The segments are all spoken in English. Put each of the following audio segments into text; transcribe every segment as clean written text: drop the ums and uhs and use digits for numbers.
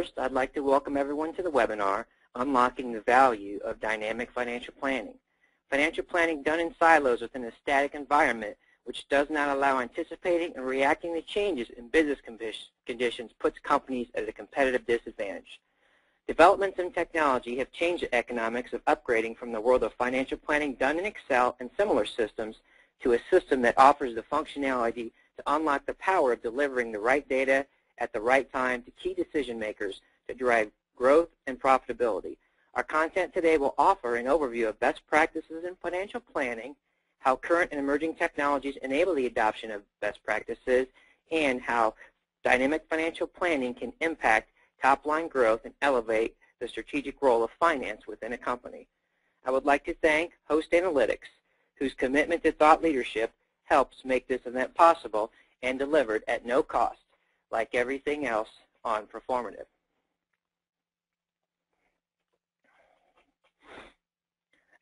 First, I'd like to welcome everyone to the webinar, Unlocking the Value of Dynamic Financial Planning. Financial planning done in silos within a static environment, which does not allow anticipating and reacting to changes in business conditions, puts companies at a competitive disadvantage. Developments in technology have changed the economics of upgrading from the world of financial planning done in Excel and similar systems to a system that offers the functionality to unlock the power of delivering the right data at the right time to key decision makers to drive growth and profitability. Our content today will offer an overview of best practices in financial planning, how current and emerging technologies enable the adoption of best practices, and how dynamic financial planning can impact top-line growth and elevate the strategic role of finance within a company. I would like to thank Host Analytics, whose commitment to thought leadership helps make this event possible and delivered at no cost, like everything else on Proformative.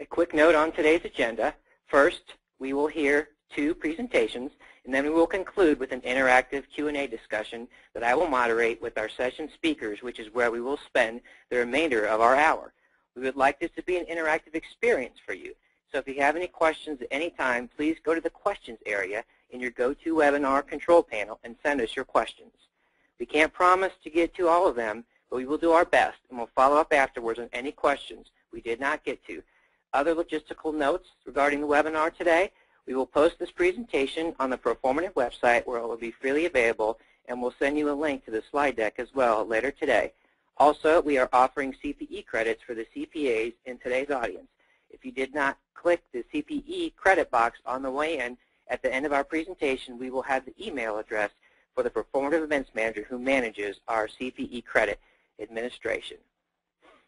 A quick note on today's agenda. First, we will hear 2 presentations, and then we will conclude with an interactive Q&A discussion that I will moderate with our session speakers, which is where we will spend the remainder of our hour. We would like this to be an interactive experience for you. So if you have any questions at any time, please go to the questions area in your GoToWebinar control panel and send us your questions. We can't promise to get to all of them, but we will do our best, and we'll follow up afterwards on any questions we did not get to. Other logistical notes regarding the webinar today: we will post this presentation on the Proformative website where it will be freely available, and we'll send you a link to the slide deck as well later today. Also, we are offering CPE credits for the CPAs in today's audience. If you did not click the CPE credit box on the way in, at the end of our presentation, we will have the email address for the Proformative Events Manager who manages our CPE credit administration.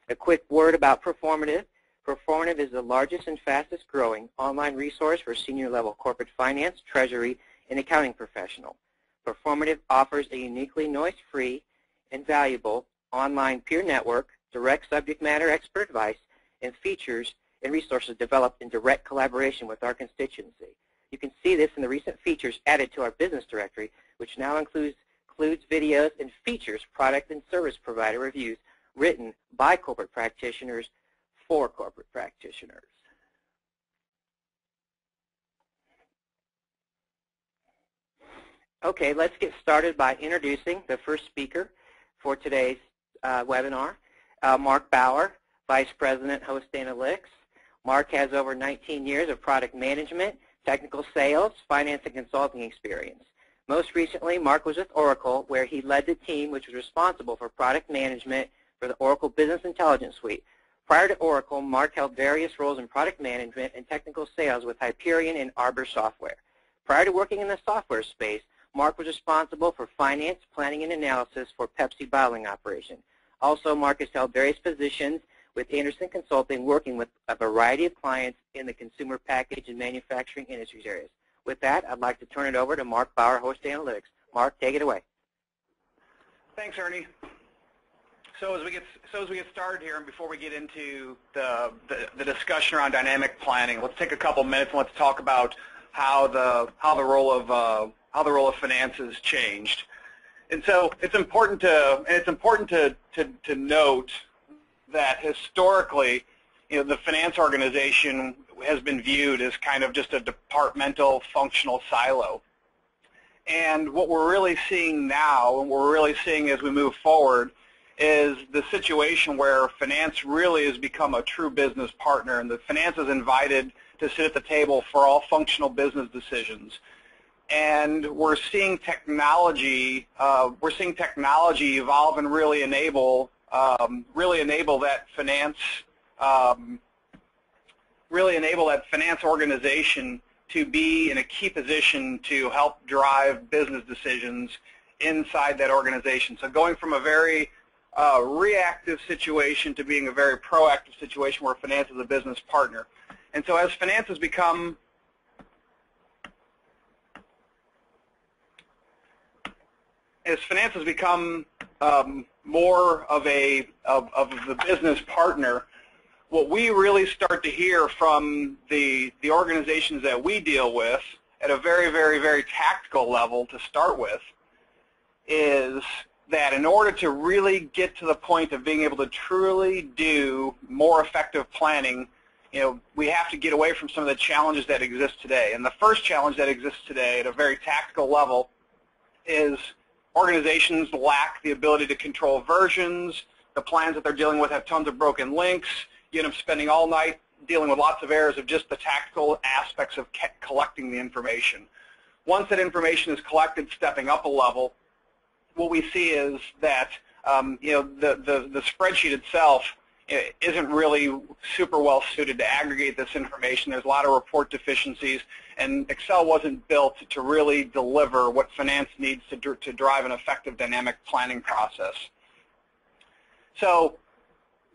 A quick word about Proformative. Proformative is the largest and fastest growing online resource for senior level corporate finance, treasury, and accounting professional. Proformative offers a uniquely noise-free and valuable online peer network, direct subject matter expert advice, and features and resources developed in direct collaboration with our constituency. You can see this in the recent features added to our business directory, which now includes videos and features product and service provider reviews written by corporate practitioners for corporate practitioners. Okay, let's get started by introducing the first speaker for today's webinar, Mark Bauer, Vice President, Host Analytics. Mark has over 19 years of product management, technical sales, finance, and consulting experience. Most recently, Mark was with Oracle, where he led the team which was responsible for product management for the Oracle Business Intelligence Suite. Prior to Oracle, Mark held various roles in product management and technical sales with Hyperion and Arbor Software. Prior to working in the software space, Mark was responsible for finance, planning, and analysis for Pepsi bottling operation. Also, Mark has held various positions with Anderson Consulting, working with a variety of clients in the consumer package and manufacturing industries areas. With that, I'd like to turn it over to Mark Bauer, Host Analytics. Mark, take it away. Thanks, Ernie. So as we get started here, and before we get into the discussion around dynamic planning, let's take a couple minutes and let's talk about how the role of finance has changed. And so it's important to note that historically, the finance organization has been viewed as kind of just a departmental functional silo. And what we're really seeing now, and we're really seeing as we move forward, is the situation where finance really has become a true business partner, and the finance is invited to sit at the table for all functional business decisions. And we're seeing technology evolve and really enable that finance organization to be in a key position to help drive business decisions inside that organization. So going from a very reactive situation to being a very proactive situation where finance is a business partner. And so as finance has become more of the business partner, what we really start to hear from the organizations that we deal with at a very, very, very tactical level to start with is that in order to really get to the point of being able to truly do more effective planning, we have to get away from some of the challenges that exist today. And the first challenge that exists today at a very tactical level is organizations lack the ability to control versions. The plans that they're dealing with have tons of broken links. You end up spending all night dealing with lots of errors of just the tactical aspects of collecting the information. Once that information is collected, stepping up a level, what we see is that the spreadsheet itself isn't really super well suited to aggregate this information. There's a lot of report deficiencies, and Excel wasn't built to really deliver what finance needs to drive an effective dynamic planning process. So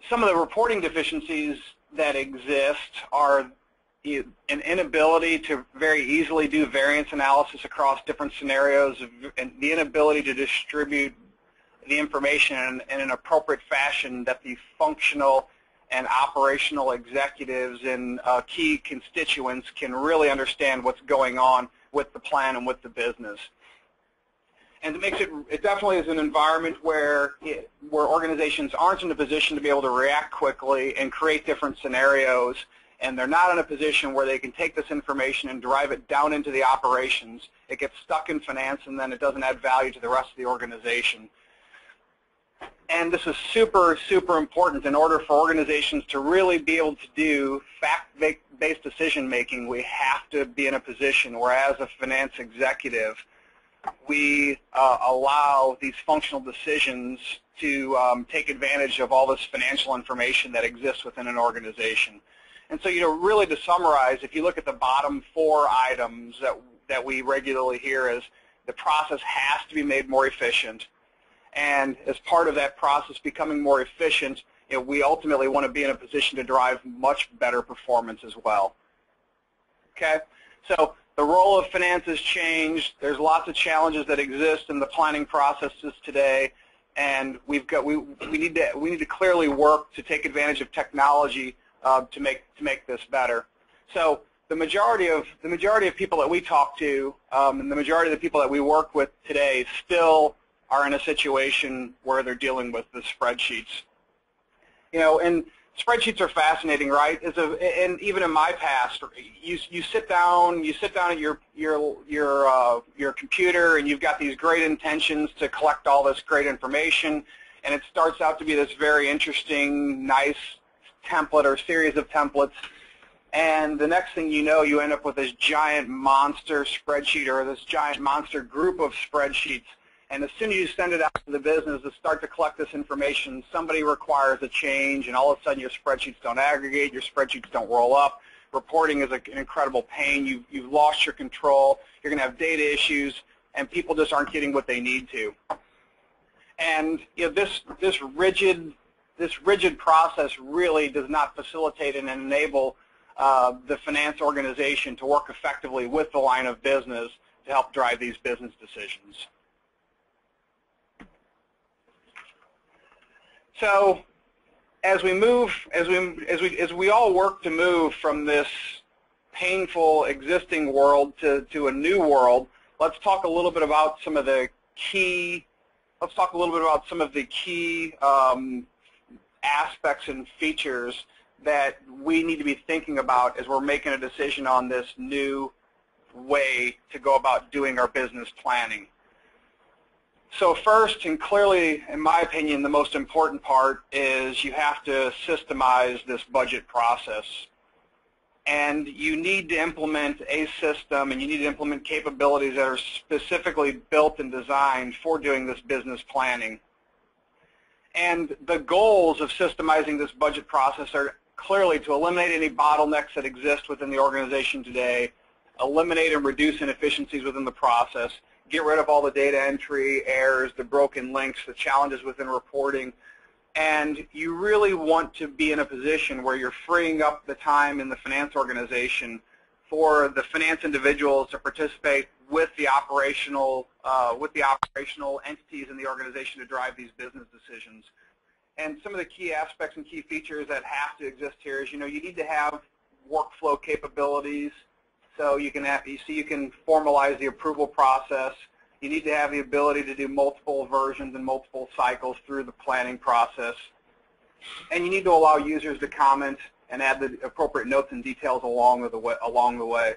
some of the reporting deficiencies that exist are an inability to very easily do variance analysis across different scenarios, and the inability to distribute the information in an appropriate fashion that the functional and operational executives and key constituents can really understand what's going on with the plan and with the business. And it definitely is an environment where organizations aren't in a position to be able to react quickly and create different scenarios, and they're not in a position where they can take this information and drive it down into the operations. It gets stuck in finance, and then it doesn't add value to the rest of the organization. And this is super, super important. In order for organizations to really be able to do fact-based decision-making, we have to be in a position where, as a finance executive, we allow these functional decisions to take advantage of all this financial information that exists within an organization. And so, really to summarize, if you look at the bottom 4 items that we regularly hear, is the process has to be made more efficient. And as part of that process becoming more efficient, we ultimately want to be in a position to drive much better performance as well. Okay? So the role of finance has changed. There's lots of challenges that exist in the planning processes today, and we need to clearly work to take advantage of technology to make this better. So the majority of people that we talk to, and the majority of the people that we work with today, still are in a situation where they're dealing with the spreadsheets. And spreadsheets are fascinating, right? And even in my past, you sit down at your computer, and you've got these great intentions to collect all this great information, and it starts out to be this very interesting, nice template or series of templates. And the next thing you know, you end up with this giant monster spreadsheet or this giant monster group of spreadsheets. And as soon as you send it out to the business to start to collect this information, somebody requires a change, and all of a sudden your spreadsheets don't aggregate, your spreadsheets don't roll up. Reporting is an incredible pain. You've lost your control. You're going to have data issues, and people just aren't getting what they need to. And this rigid process really does not facilitate and enable the finance organization to work effectively with the line of business to help drive these business decisions. So, as we all work to move from this painful existing world to a new world, let's talk a little bit about some of the key. Aspects and features that we need to be thinking about as we're making a decision on this new way to go about doing our business planning. So first, and clearly, in my opinion, the most important part is you have to systemize this budget process. And you need to implement a system, and you need to implement capabilities that are specifically built and designed for doing this business planning. And the goals of systemizing this budget process are clearly to eliminate any bottlenecks that exist within the organization today, eliminate and reduce inefficiencies within the process, get rid of all the data entry errors, the broken links, the challenges within reporting. And you really want to be in a position where you're freeing up the time in the finance organization for the finance individuals to participate with the operational entities in the organization to drive these business decisions. And some of the key aspects and key features that have to exist here is, you need to have workflow capabilities, so you can formalize the approval process. You need to have the ability to do multiple versions and multiple cycles through the planning process. And you need to allow users to comment and add the appropriate notes and details along the way.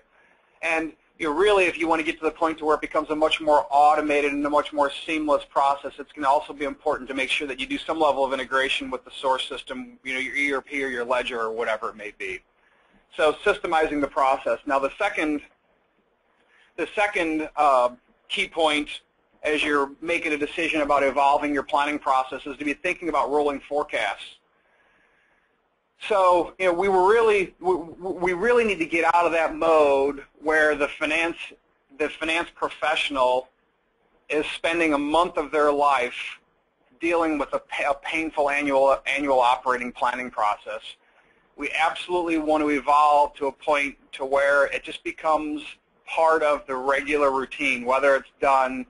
And really, if you want to get to the point to where it becomes a much more automated and a much more seamless process, it's going to also be important to make sure that you do some level of integration with the source system, your ERP or your ledger or whatever it may be. So systemizing the process. Now the second key point as you're making a decision about evolving your planning process is to be thinking about rolling forecasts. So we really need to get out of that mode where the finance professional is spending a month of their life dealing with a painful annual operating planning process. We absolutely want to evolve to a point to where it just becomes part of the regular routine, whether it's done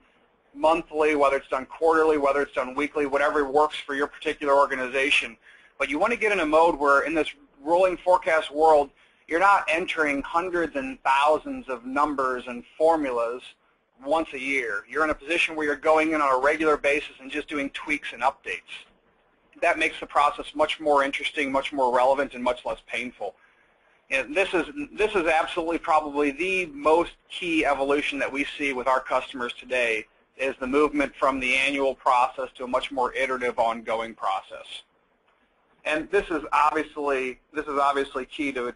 monthly, whether it's done quarterly, whether it's done weekly, whatever works for your particular organization. But you want to get in a mode where in this rolling forecast world, you're not entering hundreds and thousands of numbers and formulas once a year. You're in a position where you're going in on a regular basis and just doing tweaks and updates. That makes the process much more interesting, much more relevant, and much less painful. And this is absolutely probably the most key evolution that we see with our customers today is the movement from the annual process to a much more iterative, ongoing process. And this is obviously key to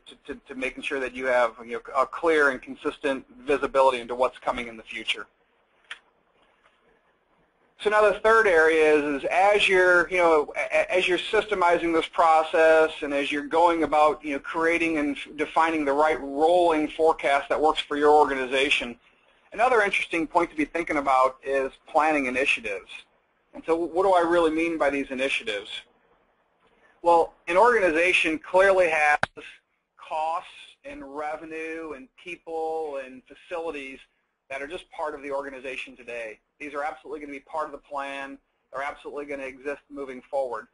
making sure that you have a clear and consistent visibility into what's coming in the future. So now the third area is as you're systemizing this process and as you're going about creating and defining the right rolling forecast that works for your organization. Another interesting point to be thinking about is planning initiatives. And so what do I really mean by these initiatives? Well, an organization clearly has costs and revenue and people and facilities that are just part of the organization today. These are absolutely going to be part of the plan. They're absolutely going to exist moving forward.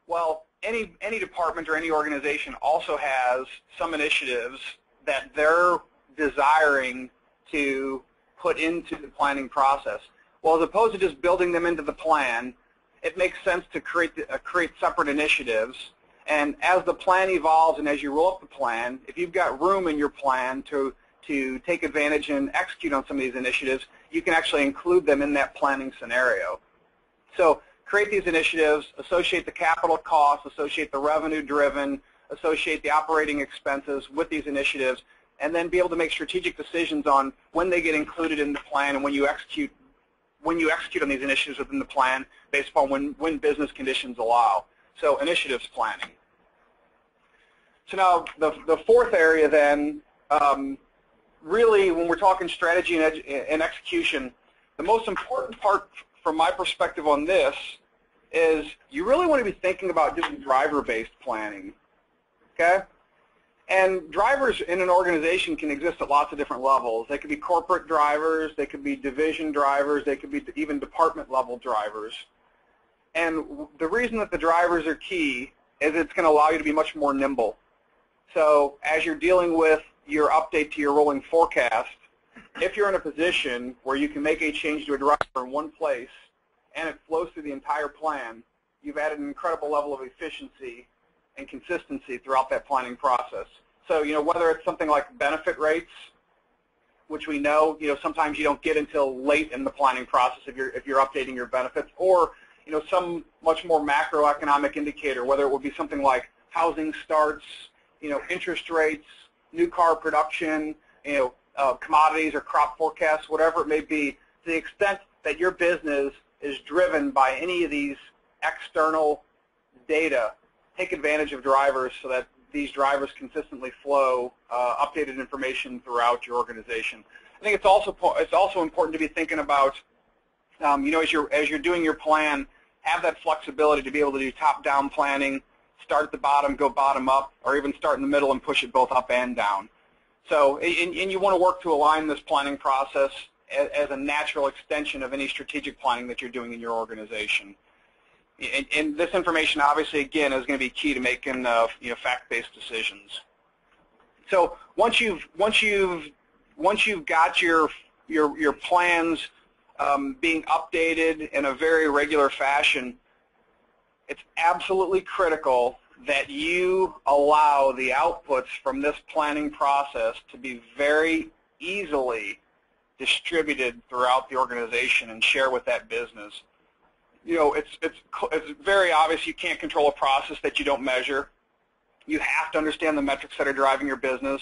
Well, any department or any organization also has some initiatives that they're desiring to put into the planning process. Well, as opposed to just building them into the plan, it makes sense to create separate initiatives. And as the plan evolves and as you roll up the plan, if you've got room in your plan to take advantage and execute on some of these initiatives, you can actually include them in that planning scenario. So create these initiatives, associate the capital costs, associate the revenue-driven, associate the operating expenses with these initiatives, and then be able to make strategic decisions on when they get included in the plan and when you execute on these initiatives within the plan based upon when business conditions allow. So initiatives planning. So now the fourth area then, really when we're talking strategy and execution, the most important part from my perspective on this is you really want to be thinking about doing driver-based planning, okay? And drivers in an organization can exist at lots of different levels. They could be corporate drivers, they could be division drivers, they could be even department-level drivers. And the reason that the drivers are key is it's going to allow you to be much more nimble. So as you're dealing with your update to your rolling forecast, if you're in a position where you can make a change to a driver in one place and it flows through the entire plan, you've added an incredible level of efficiency and consistency throughout that planning process. So, whether it's something like benefit rates, which we know, sometimes you don't get until late in the planning process if you're updating your benefits, or, some much more macroeconomic indicator, whether it would be something like housing starts, interest rates, new car production, commodities or crop forecasts, whatever it may be, to the extent that your business is driven by any of these external data, take advantage of drivers so that these drivers consistently flow updated information throughout your organization. I think it's also important to be thinking about, as you're doing your plan, have that flexibility to be able to do top-down planning, start at the bottom, go bottom up, or even start in the middle and push it both up and down. So, and you want to work to align this planning process as a natural extension of any strategic planning that you're doing in your organization. And this information, obviously, again, is going to be key to making fact-based decisions. So once you've got your plans being updated in a very regular fashion, it's absolutely critical that you allow the outputs from this planning process to be very easily distributed throughout the organization and share with that business. You know, it's very obvious you can't control a process that you don't measure. You have to understand the metrics that are driving your business.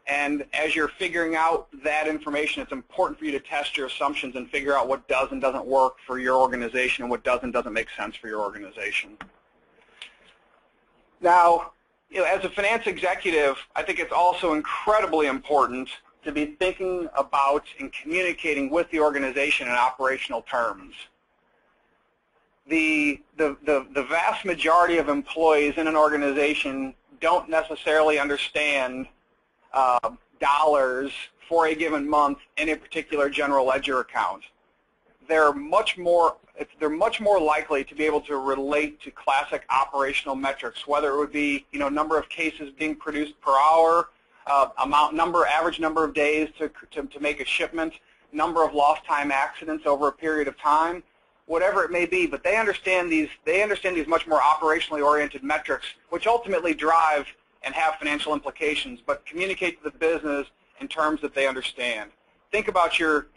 And as you're figuring out that information, it's important for you to test your assumptions and figure out what does and doesn't work for your organization and what does and doesn't make sense for your organization. Now, you know, as a finance executive, I think it's also incredibly important to be thinking about and communicating with the organization in operational terms. The vast majority of employees in an organization don't necessarily understand dollars for a given month in a particular general ledger account. They're much more likely to be able to relate to classic operational metrics, whether it would be, you know, number of cases being produced per hour, average number of days to make a shipment, number of lost time accidents over a period of time, whatever it may be. But they understand these much more operationally oriented metrics, which ultimately drive and have financial implications, but communicate to the business in terms that they understand. Think about your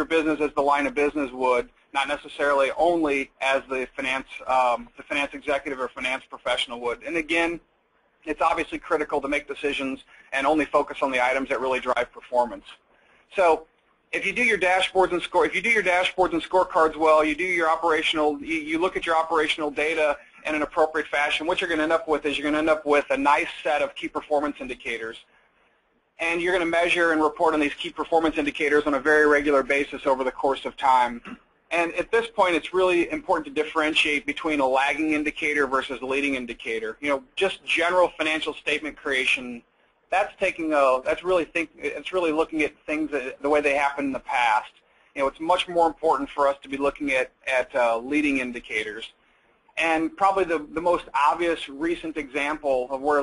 business as the line of business would, not necessarily only as the finance executive or finance professional would. And again, it's obviously critical to make decisions and only focus on the items that really drive performance. So, if you do your dashboards and scorecards well, you look at your operational data in an appropriate fashion, what you're going to end up with is you're going to end up with a nice set of key performance indicators. And you're going to measure and report on these key performance indicators on a very regular basis over the course of time. And at this point, it's really important to differentiate between a lagging indicator versus a leading indicator. You know, just general financial statement creation, it's really looking at things the way they happened in the past. You know, it's much more important for us to be looking at leading indicators. And probably the most obvious recent example of where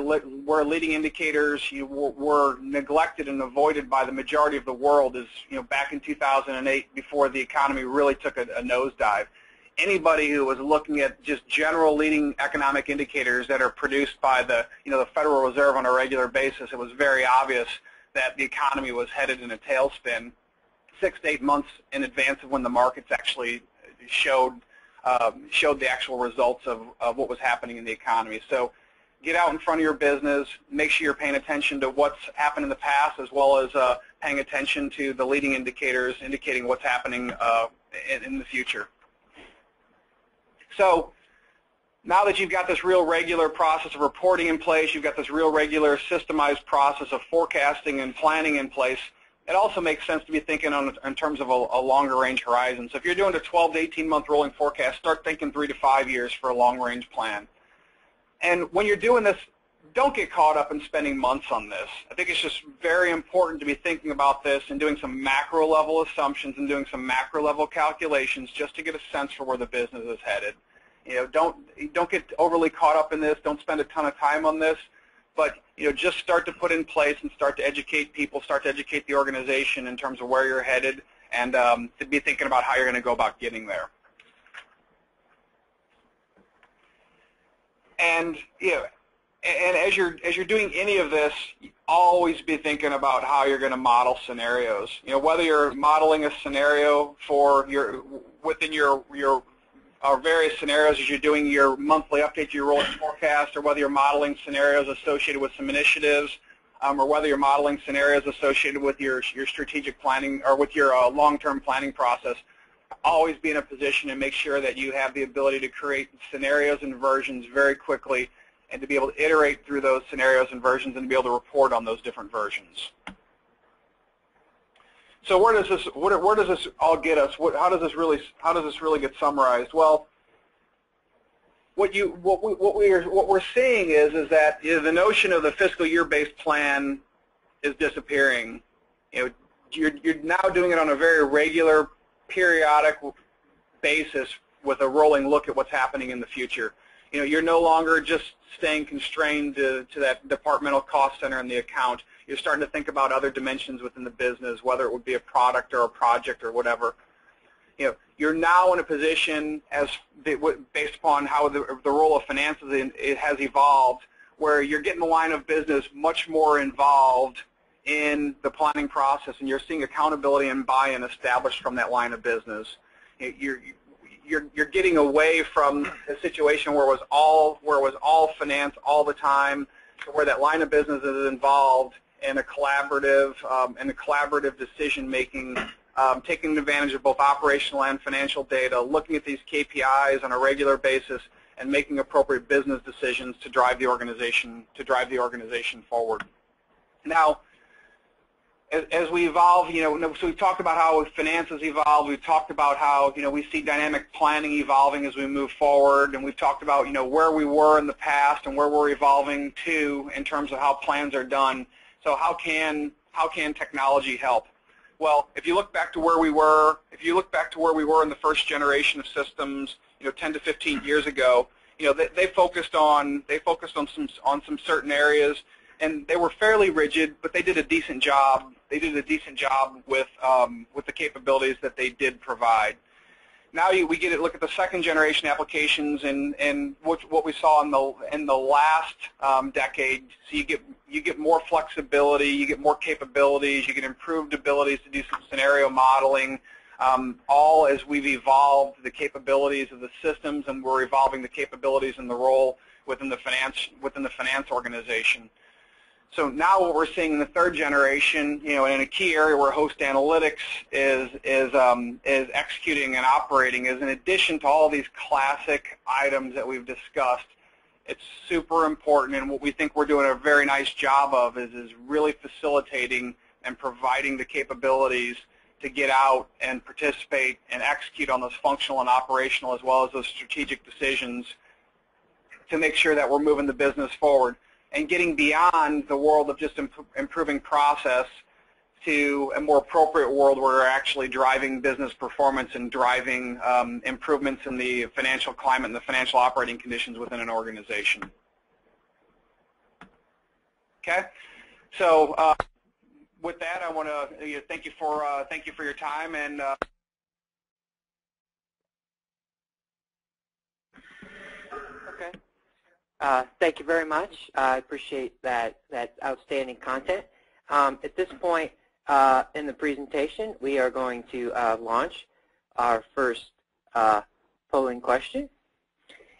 leading indicators were neglected and avoided by the majority of the world is, you know, back in 2008, before the economy really took a nosedive. Anybody who was looking at just general leading economic indicators that are produced by the Federal Reserve on a regular basis, it was very obvious that the economy was headed in a tailspin 6 to 8 months in advance of when the markets actually showed the actual results of what was happening in the economy. So get out in front of your business, make sure you're paying attention to what's happened in the past, as well as paying attention to the leading indicators indicating what's happening in the future. So now that you've got this real regular process of reporting in place, you've got this real regular systemized process of forecasting and planning in place, it also makes sense to be thinking in terms of a longer range horizon. So if you're doing a 12 to 18 month rolling forecast, start thinking 3 to 5 years for a long range plan. And when you're doing this, don't get caught up in spending months on this. I think it's just very important to be thinking about this and doing some macro level assumptions and doing some macro level calculations just to get a sense for where the business is headed. You know, don't get overly caught up in this. Don't spend a ton of time on this. But, you know, just start to put in place and start to educate people, start to educate the organization in terms of where you're headed, and to be thinking about how you're going to go about getting there. And, you know, and as you're doing any of this, always be thinking about how you're going to model scenarios. You know, whether you're modeling a scenario for within your various scenarios as you're doing your monthly update to your rolling forecast, or whether you're modeling scenarios associated with some initiatives, or whether you're modeling scenarios associated with your strategic planning or with your long-term planning process, always be in a position and make sure that you have the ability to create scenarios and versions very quickly and to be able to iterate through those scenarios and versions and be able to report on those different versions. So where does this all get us? How does this really get summarized? Well, what we're seeing is that the notion of the fiscal year-based plan is disappearing. You know, you're now doing it on a very regular, periodic basis with a rolling look at what's happening in the future. You know, you're no longer just staying constrained to that departmental cost center in the account. You're starting to think about other dimensions within the business, whether it would be a product or a project or whatever. you're now in a position, based upon how the role of finances it has evolved, where you're getting the line of business much more involved in the planning process, and you're seeing accountability and buy-in established from that line of business. You're getting away from a situation where it was all finance all the time, to where that line of business is involved in a collaborative decision making, taking advantage of both operational and financial data, looking at these KPIs on a regular basis, and making appropriate business decisions to drive the organization forward. Now, as we evolve, so we've talked about how finances evolve. We've talked about how we see dynamic planning evolving as we move forward, and we've talked about where we were in the past and where we're evolving to in terms of how plans are done. So how can technology help? Well, if you look back to where we were, in the first generation of systems, 10 to 15 years ago, they focused on some certain areas, and they were fairly rigid, but they did a decent job. They did a decent job with the capabilities that they did provide. Now we get to look at the second generation applications and what we saw in the last decade. So you get more flexibility, you get more capabilities, you get improved abilities to do some scenario modeling. All as we've evolved the capabilities of the systems, and we're evolving the capabilities and the role within the finance organization. So now what we're seeing in the third generation, in a key area where host analytics is executing and operating, is in addition to all these classic items that we've discussed, it's super important, and what we think we're doing a very nice job of is really facilitating and providing the capabilities to get out and participate and execute on those functional and operational as well as those strategic decisions to make sure that we're moving the business forward and getting beyond the world of just improving process to a more appropriate world where we're actually driving business performance and driving improvements in the financial climate and the financial operating conditions within an organization. Okay, so with that, I want to thank you for your time, and okay. Thank you very much. I appreciate that outstanding content. At this point in the presentation, we are going to launch our first polling question,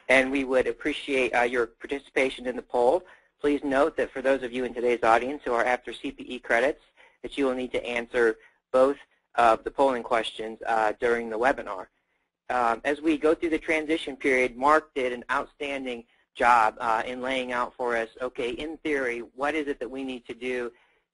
and we would appreciate your participation in the poll. Please note that for those of you in today's audience who are after CPE credits, that you will need to answer both of the polling questions during the webinar. As we go through the transition period, Mark did an outstanding job in laying out for us, okay, in theory, what is it that we need to do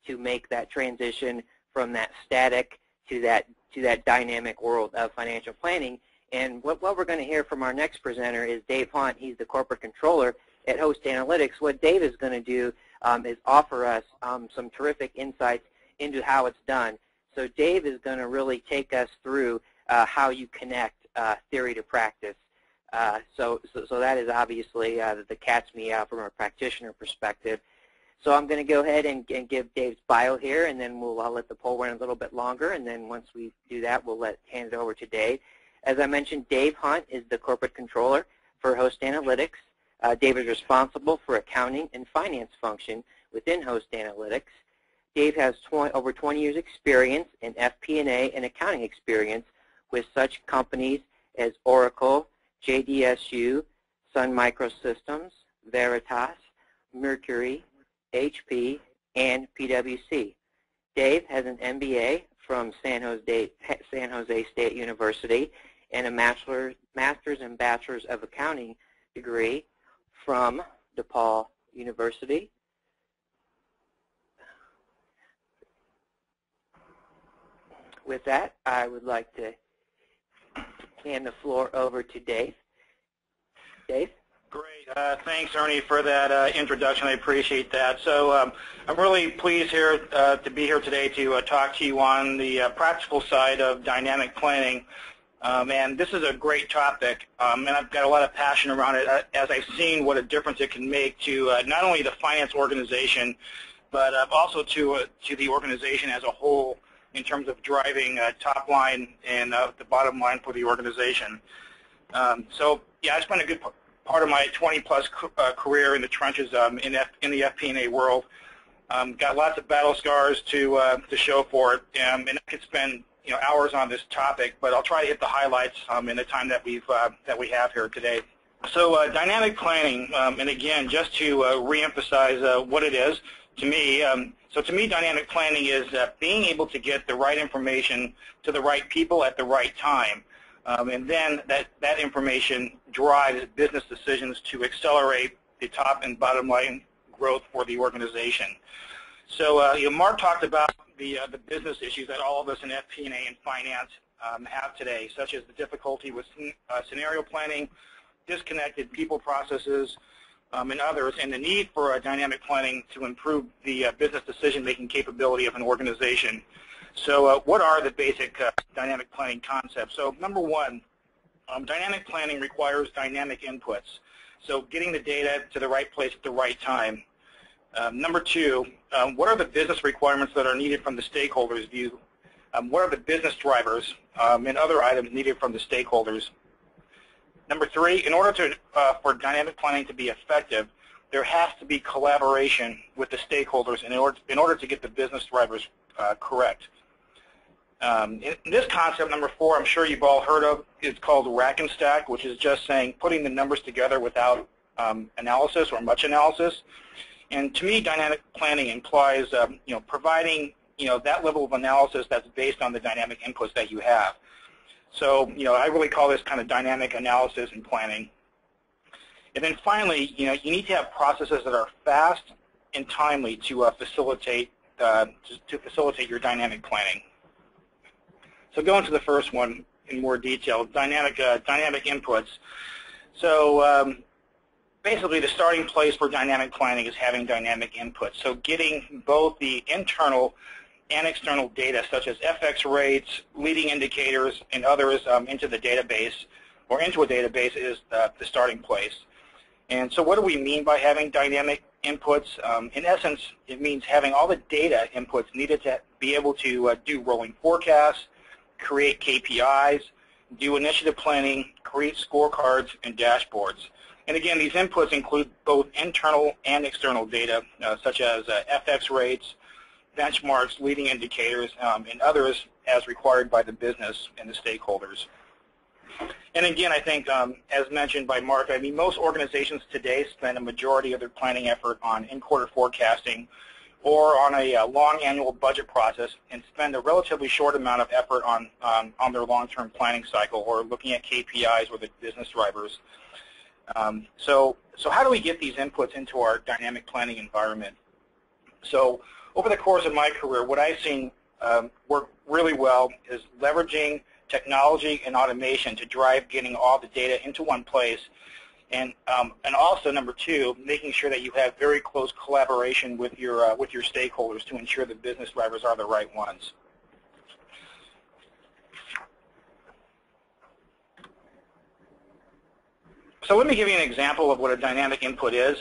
to make that transition from that static to that dynamic world of financial planning. And what we're going to hear from our next presenter is Dave Hunt. He's the corporate controller at Host Analytics. What Dave is going to do is offer us some terrific insights into how it's done. So Dave is going to really take us through how you connect theory to practice. So that is obviously the cat's meow from a practitioner perspective. So I'm going to go ahead and give Dave's bio here, and then I'll let the poll run a little bit longer, and then once we do that, we'll hand it over to Dave. As I mentioned, Dave Hunt is the corporate controller for Host Analytics. Dave is responsible for accounting and finance function within Host Analytics. Dave has over 20 years experience in FP&A and accounting experience with such companies as Oracle, JDSU, Sun Microsystems, Veritas, Mercury, HP, and PwC. Dave has an MBA from San Jose State University and a master's and bachelor's of accounting degree from DePaul University. With that, I would like to hand the floor over to Dave. Dave? Great. Thanks, Ernie, for that introduction. I appreciate that. So I'm really pleased to be here today to talk to you on the practical side of dynamic planning. And this is a great topic, and I've got a lot of passion around it as I've seen what a difference it can make to not only the finance organization, but also to the organization as a whole in terms of driving top line and the bottom line for the organization. So yeah, I spent a good part of my 20-plus career in the trenches in the FP&A world. Got lots of battle scars to show for it, and I could spend hours on this topic, but I'll try to hit the highlights in the time that we have here today. So dynamic planning, and again, just to reemphasize what it is to me. So to me, dynamic planning is being able to get the right information to the right people at the right time. And then that information drives business decisions to accelerate the top and bottom line growth for the organization. So Mark talked about the business issues that all of us in FP&A and finance have today, such as the difficulty with scenario planning, disconnected people processes, and others, and the need for dynamic planning to improve the business decision-making capability of an organization. So what are the basic dynamic planning concepts? So number one, dynamic planning requires dynamic inputs. So getting the data to the right place at the right time. Number two, what are the business requirements that are needed from the stakeholders' view? What are the business drivers and other items needed from the stakeholders? Number three, in order for dynamic planning to be effective, there has to be collaboration with the stakeholders in order to get the business drivers correct. In this concept, number four, I'm sure you've all heard of, it's called rack and stack, which is just saying putting the numbers together without analysis or much analysis. And to me, dynamic planning implies providing that level of analysis that's based on the dynamic inputs that you have. So I really call this kind of dynamic analysis and planning. And then finally, you need to have processes that are fast and timely to facilitate your dynamic planning. So going to the first one in more detail, dynamic inputs. So basically, the starting place for dynamic planning is having dynamic inputs. So getting both the internal and external data, such as FX rates, leading indicators, and others into the database, or into a database, is the starting place. And so what do we mean by having dynamic inputs? In essence, it means having all the data inputs needed to be able to do rolling forecasts, create KPIs, do initiative planning, create scorecards, and dashboards. And again, these inputs include both internal and external data, such as FX rates, benchmarks, leading indicators, and others as required by the business and the stakeholders. And again, I think, as mentioned by Mark, I mean, most organizations today spend a majority of their planning effort on in-quarter forecasting or on a long annual budget process, and spend a relatively short amount of effort on their long-term planning cycle or looking at KPIs or the business drivers. So how do we get these inputs into our dynamic planning environment? So over the course of my career, what I've seen work really well is leveraging technology and automation to drive getting all the data into one place, and also number two, making sure that you have very close collaboration with your stakeholders to ensure the business drivers are the right ones. So let me give you an example of what a dynamic input is.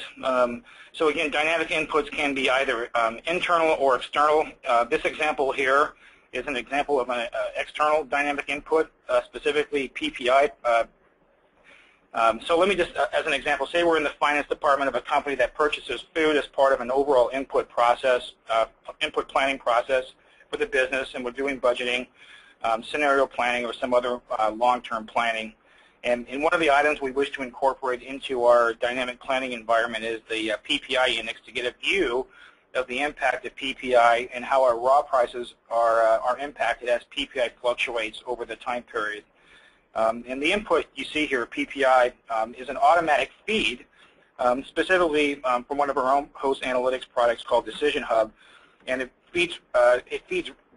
So again, dynamic inputs can be either internal or external. This example here is an example of an external dynamic input, specifically PPI. So let me just, as an example, say we're in the finance department of a company that purchases food as part of an overall input process, input planning process for the business, and we're doing budgeting, scenario planning, or some other long-term planning. And one of the items we wish to incorporate into our dynamic planning environment is the PPI index to get a view of the impact of PPI and how our raw prices are impacted as PPI fluctuates over the time period. And the input you see here, PPI, is an automatic feed, specifically from one of our own host analytics products called Decision Hub, and it feeds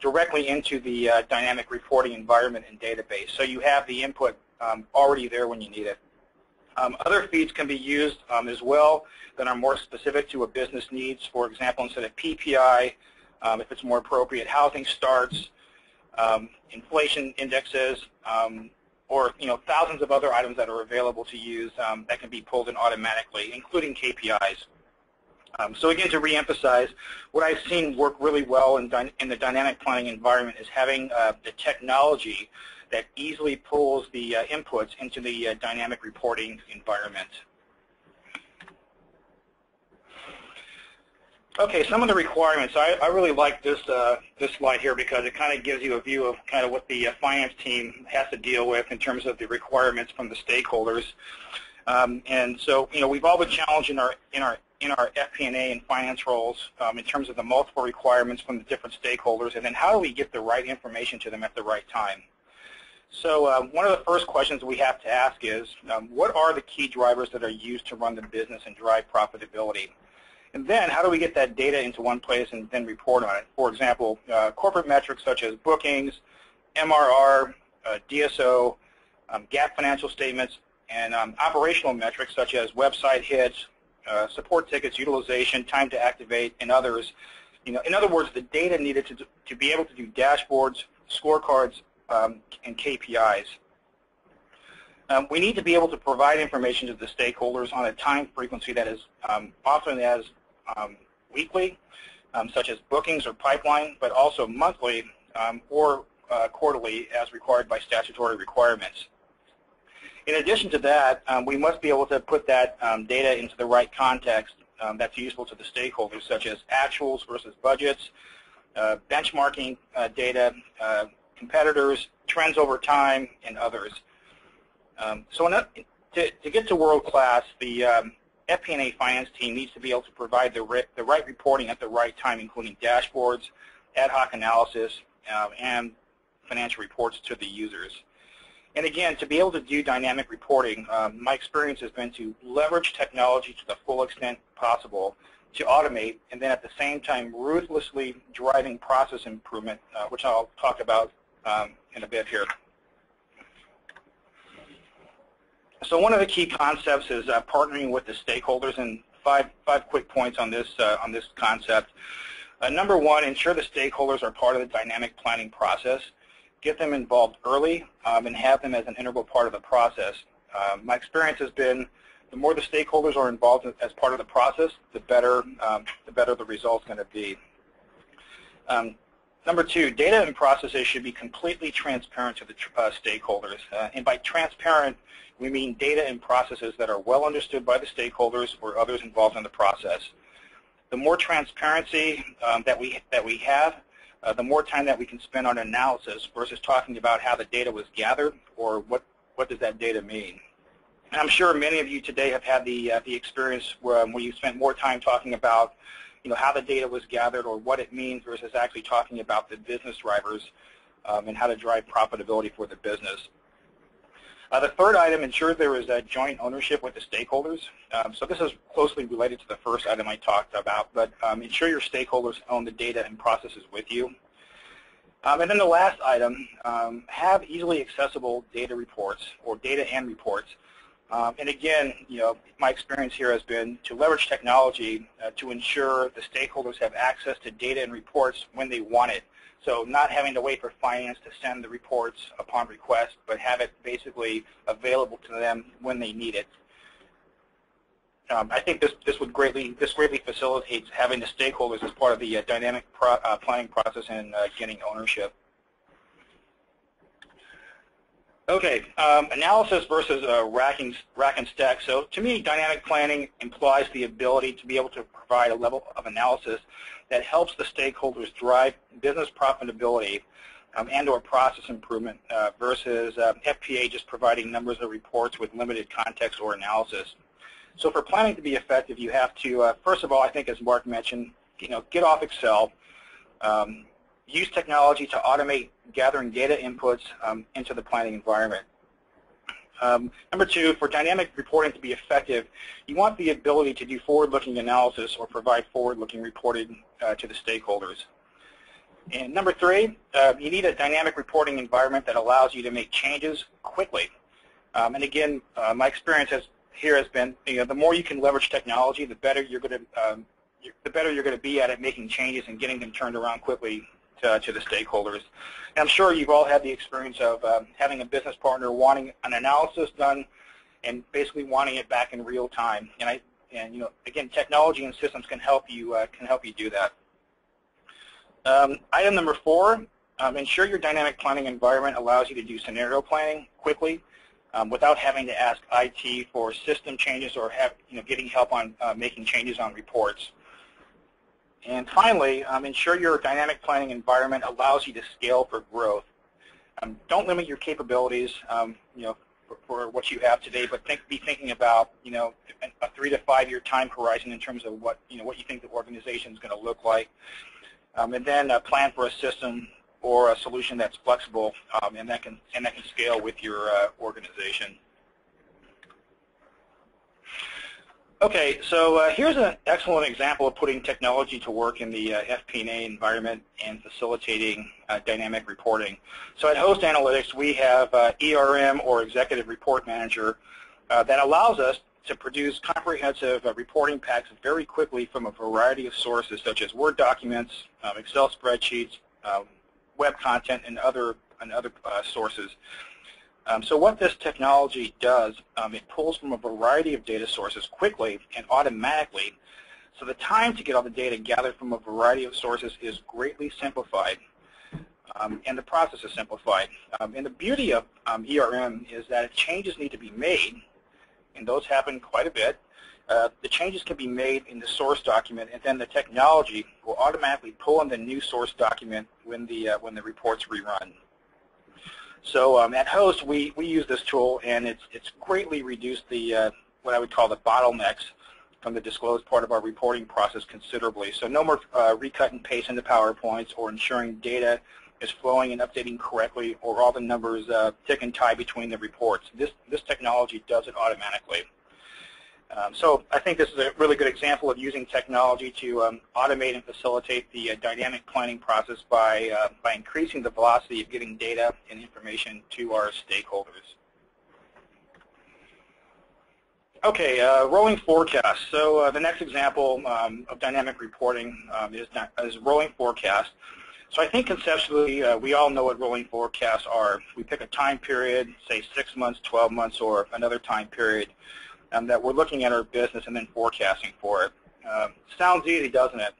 directly into the dynamic reporting environment and database. So you have the input already there when you need it. Other feeds can be used as well that are more specific to a business needs. For example, instead of PPI, if it's more appropriate, housing starts, inflation indexes, or thousands of other items that are available to use that can be pulled in automatically, including KPIs. So again, to reemphasize, what I've seen work really well in the dynamic planning environment is having the technology that easily pulls the inputs into the dynamic reporting environment. Okay, some of the requirements. I really like this this slide here because it kind of gives you a view of kind of what the finance team has to deal with in terms of the requirements from the stakeholders. And so, we've all been challenged in our FP&A and finance roles in terms of the multiple requirements from the different stakeholders, and then how do we get the right information to them at the right time. So one of the first questions we have to ask is, what are the key drivers that are used to run the business and drive profitability? And then how do we get that data into one place and then report on it? For example, corporate metrics such as bookings, MRR, DSO, GAAP financial statements, and operational metrics such as website hits, support tickets, utilization, time to activate, and others. In other words, the data needed to be able to do dashboards, scorecards, and KPIs. We need to be able to provide information to the stakeholders on a time frequency that is often as weekly, such as bookings or pipeline, but also monthly or quarterly as required by statutory requirements. In addition to that, we must be able to put that data into the right context that's useful to the stakeholders, such as actuals versus budgets, benchmarking data, competitors, trends over time, and others. So to get to world class, the FP&A finance team needs to be able to provide the right reporting at the right time, including dashboards, ad hoc analysis, and financial reports to the users. And again, to be able to do dynamic reporting, my experience has been to leverage technology to the full extent possible to automate, and then at the same time ruthlessly driving process improvement, which I'll talk about in a bit here. So one of the key concepts is partnering with the stakeholders, and five quick points on this concept. Number one, ensure the stakeholders are part of the dynamic planning process. Get them involved early and have them as an integral part of the process. My experience has been the more the stakeholders are involved as part of the process, the better the result's going to be. Number two, data and processes should be completely transparent to the stakeholders. And by transparent, we mean data and processes that are well understood by the stakeholders or others involved in the process. The more transparency that we have, the more time that we can spend on analysis versus talking about how the data was gathered or what does that data mean. And I'm sure many of you today have had the experience where you spent more time talking about how the data was gathered or what it means versus actually talking about the business drivers and how to drive profitability for the business. The third item, ensure there is a joint ownership with the stakeholders. So this is closely related to the first item I talked about, but ensure your stakeholders own the data and processes with you. And then the last item, have easily accessible data reports or data and reports. And again, my experience here has been to leverage technology to ensure the stakeholders have access to data and reports when they want it. So not having to wait for finance to send the reports upon request, but have it basically available to them when they need it. I think this greatly facilitates having the stakeholders as part of the dynamic planning process and getting ownership. Okay, analysis versus rack and stack. So to me, dynamic planning implies the ability to be able to provide a level of analysis that helps the stakeholders drive business profitability and or process improvement versus FPA just providing numbers or reports with limited context or analysis. So for planning to be effective, you have to, first of all, I think as Mark mentioned, get off Excel, use technology to automate gathering data inputs into the planning environment. Number two, for dynamic reporting to be effective, you want the ability to do forward-looking analysis or provide forward-looking reporting to the stakeholders. And number three, you need a dynamic reporting environment that allows you to make changes quickly. And again, my experience here has been, the more you can leverage technology, the better you're going to be at it making changes and getting them turned around quickly to the stakeholders. And I'm sure you've all had the experience of having a business partner wanting an analysis done and basically wanting it back in real time. And And again, technology and systems can help you do that. Item number 4, ensure your dynamic planning environment allows you to do scenario planning quickly without having to ask IT for system changes or getting help on making changes on reports. And finally, ensure your dynamic planning environment allows you to scale for growth. Don't limit your capabilities, for what you have today, but be thinking about, a 3 to 5 year time horizon in terms of what you think the organization is going to look like, and then plan for a system or a solution that's flexible and that can scale with your organization. Okay, so here's an excellent example of putting technology to work in the FP&A environment and facilitating dynamic reporting. So at Host Analytics, we have ERM, or Executive Report Manager, that allows us to produce comprehensive reporting packs very quickly from a variety of sources, such as Word documents, Excel spreadsheets, web content, and other sources. So what this technology does, it pulls from a variety of data sources quickly and automatically, so the time to get all the data gathered from a variety of sources is greatly simplified, and the process is simplified. And the beauty of ERM is that if changes need to be made, and those happen quite a bit, the changes can be made in the source document, and then the technology will automatically pull in the new source document when the reports rerun. So at Host, we use this tool, and it's greatly reduced the what I would call the bottlenecks from the disclosed part of our reporting process considerably. So no more recut and paste into PowerPoints, or ensuring data is flowing and updating correctly, or all the numbers tick and tie between the reports. This technology does it automatically. So I think this is a really good example of using technology to automate and facilitate the dynamic planning process by increasing the velocity of getting data and information to our stakeholders. Okay, rolling forecast. So the next example of dynamic reporting is rolling forecast. So I think conceptually we all know what rolling forecasts are. We pick a time period, say 6 months, 12 months, or another time period, that we're looking at our business and then forecasting for it. Sounds easy, doesn't it?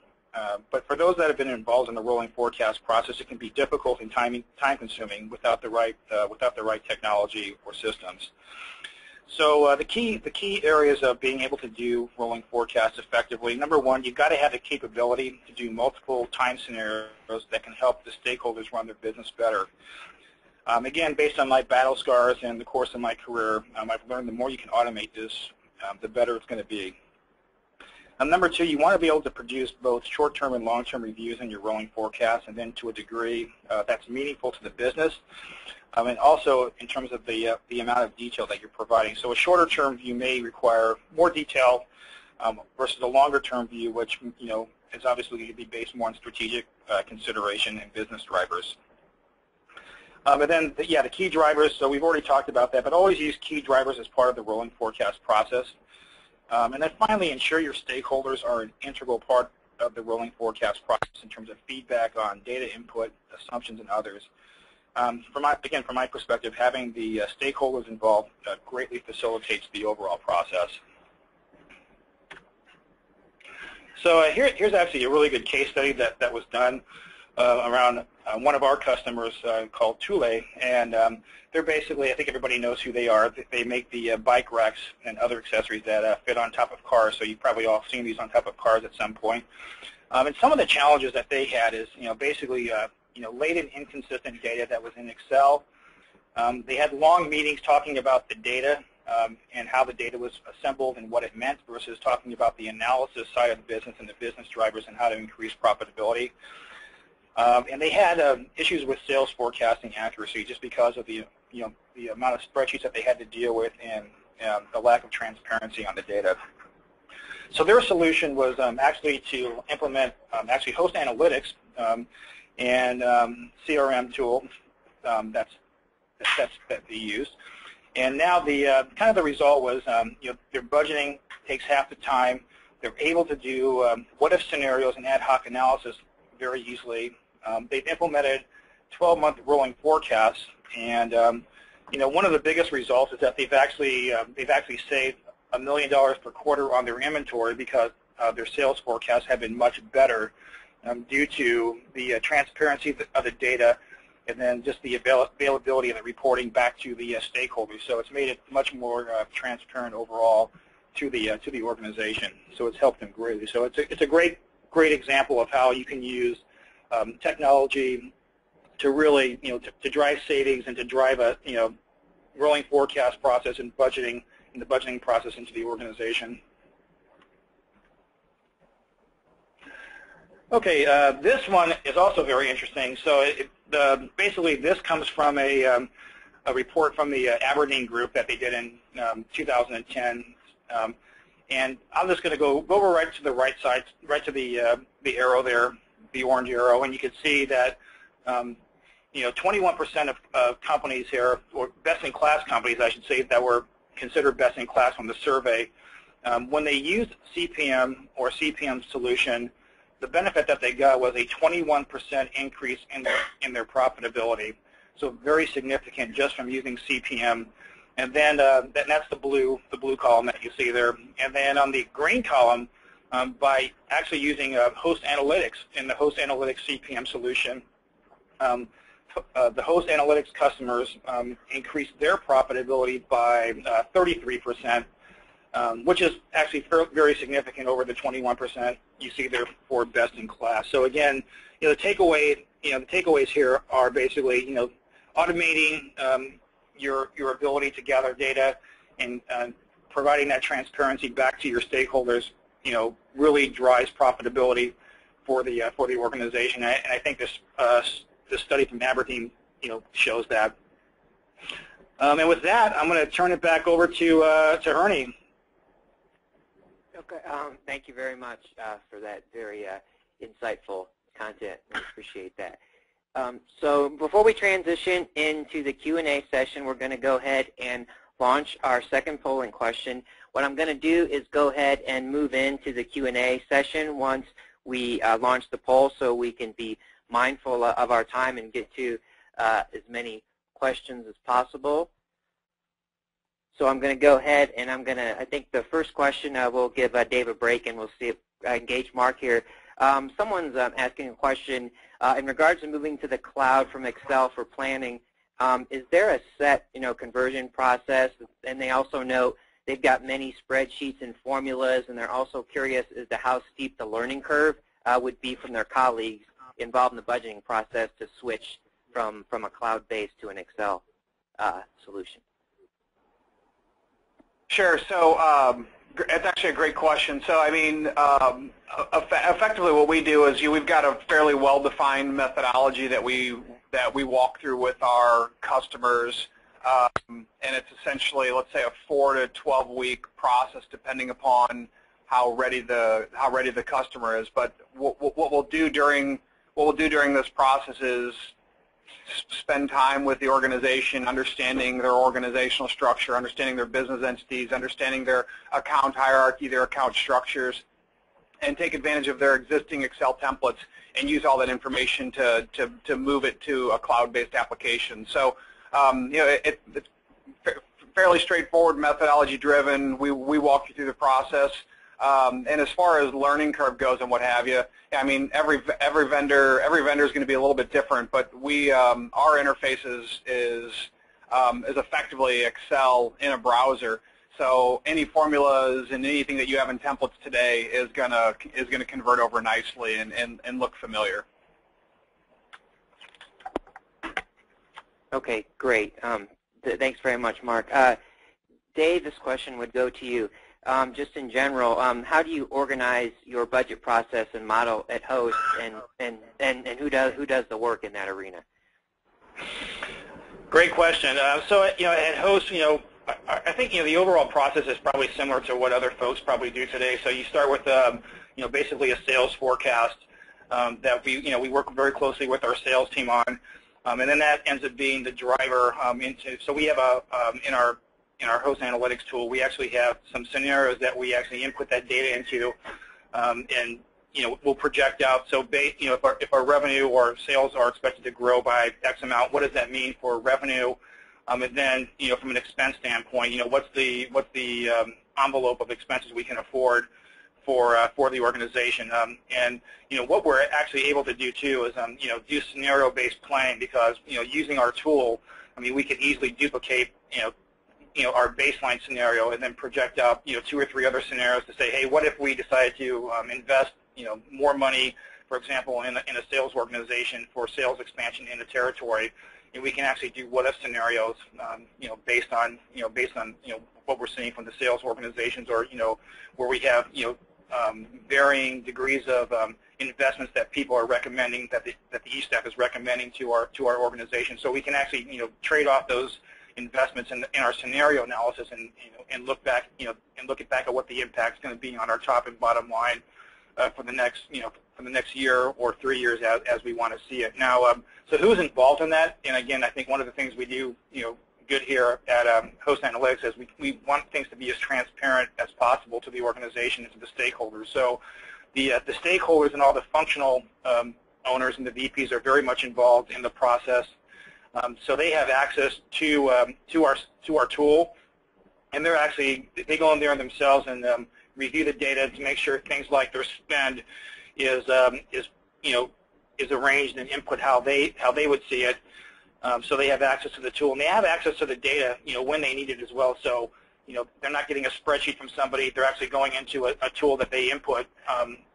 But for those that have been involved in the rolling forecast process, it can be difficult and time-consuming without the right technology or systems. So the key areas of being able to do rolling forecasts effectively: number one, you've got to have the capability to do multiple time scenarios that can help the stakeholders run their business better. Again, based on my battle scars and the course of my career, I've learned the more you can automate this, the better it's going to be. Number two, you want to be able to produce both short-term and long-term reviews in your rolling forecast, and then to a degree that's meaningful to the business, and also in terms of the amount of detail that you're providing. So a shorter-term view may require more detail versus a longer-term view, which is obviously going to be based more on strategic consideration and business drivers. And then, the key drivers, so we've already talked about that, but always use key drivers as part of the rolling forecast process. And then finally, ensure your stakeholders are an integral part of the rolling forecast process in terms of feedback on data input, assumptions, and others. From my perspective, having the stakeholders involved greatly facilitates the overall process. So here's actually a really good case study that was done around one of our customers called Thule, and they're basically, I think everybody knows who they are. They make the bike racks and other accessories that fit on top of cars, so you've probably all seen these on top of cars at some point. And some of the challenges that they had is, basically, late and inconsistent data that was in Excel. They had long meetings talking about the data and how the data was assembled and what it meant versus talking about the analysis side of the business and the business drivers and how to increase profitability. And they had issues with sales forecasting accuracy just because of the amount of spreadsheets that they had to deal with and the lack of transparency on the data. So their solution was actually to implement Host Analytics and CRM tool that they used. And now the kind of the result was their budgeting takes half the time. They're able to do what-if scenarios and ad hoc analysis very easily. They've implemented 12-month rolling forecasts, and one of the biggest results is that they've actually saved $1 million per quarter on their inventory because their sales forecasts have been much better due to the transparency of the data and then just the availability of the reporting back to the stakeholders. So it's made it much more transparent overall to the organization. So it's helped them greatly. So it's a great example of how you can use technology to really to drive savings and to drive a rolling forecast process and budgeting the budgeting process into the organization. Okay, this one is also very interesting. So basically this comes from a report from the Aberdeen group that they did in 2010. And I'm just going to go over right to the right side, right to the arrow there, the orange arrow, and you can see that 21% of companies here, or best-in-class companies, I should say, that were considered best-in-class from the survey, when they used CPM or CPM solution, the benefit that they got was a 21% increase in their profitability. So very significant just from using CPM. And then that's the blue column that you see there. And then on the green column, by actually using host analytics in the host analytics CPM solution, the host analytics customers increased their profitability by 33%, which is actually very significant over the 21% you see there for best in class. So again, the takeaways here are basically automating your ability to gather data and providing that transparency back to your stakeholders, really drives profitability for the organization. And I think this study from Aberdeen, shows that. And with that, I'm going to turn it back over to Ernie. Okay. Thank you very much for that very insightful content. I appreciate that. So before we transition into the Q&A session, we're going to go ahead and launch our second polling question. What I'm going to do is go ahead and move into the Q&A session once we launch the poll, so we can be mindful of our time and get to as many questions as possible. So I'm going to go ahead and I think the first question we'll give Dave a break, and we'll see if I engage Mark here. Someone's asking a question in regards to moving to the cloud from Excel for planning. Is there a set conversion process? And they also note they've got many spreadsheets and formulas, and they're also curious as to how steep the learning curve would be from their colleagues involved in the budgeting process to switch from a cloud-based to an Excel solution. Sure. So it's actually a great question. So I mean, effectively, what we do is we've got a fairly well-defined methodology that we walk through with our customers, and it's essentially, let's say, a 4 to 12-week process, depending upon how ready the customer is. But what we'll do during this process is spend time with the organization, understanding their organizational structure, understanding their business entities, understanding their account hierarchy, their account structures, and take advantage of their existing Excel templates and use all that information to move it to a cloud-based application. So it's fairly straightforward, methodology-driven. We walk you through the process. And as far as learning curve goes and what have you, I mean, every vendor is going to be a little bit different, but our interface is effectively Excel in a browser. So any formulas and anything that you have in templates today is gonna convert over nicely and look familiar. Okay, great. Thanks very much, Mark. Dave, this question would go to you. Just in general, how do you organize your budget process and model at Host, and who does the work in that arena? Great question. So at Host, I think the overall process is probably similar to what other folks probably do today. So you start with basically a sales forecast that we work very closely with our sales team on, and then that ends up being the driver into. So we have in our host analytics tool, we actually have some scenarios that we actually input that data into, and we'll project out. So if our revenue or sales are expected to grow by X amount, what does that mean for revenue? And then from an expense standpoint, what's the envelope of expenses we can afford for the organization. And what we're actually able to do too is do scenario-based planning, because using our tool, I mean, we can easily duplicate our baseline scenario and then project out 2 or 3 other scenarios to say, hey, what if we decide to invest more money, for example, in a sales organization for sales expansion in the territory, and we can actually do what-if scenarios, based on what we're seeing from the sales organizations, or where we have varying degrees of investments that people are recommending, that the E-staff is recommending to our organization. So we can actually trade off those investments in our scenario analysis and look back at what the impact is going to be on our top and bottom line for the next year or 3 years as we want to see it. Now, so who's involved in that? And again, I think one of the things we do good here at Host Analytics is we want things to be as transparent as possible to the organization and to the stakeholders. So the stakeholders and all the functional owners and the VPs are very much involved in the process. So they have access to our tool, and they go in there themselves and review the data to make sure things like their spend is arranged and input how they would see it. So they have access to the tool, and they have access to the data when they need it as well. So they're not getting a spreadsheet from somebody. They're actually going into a tool that they input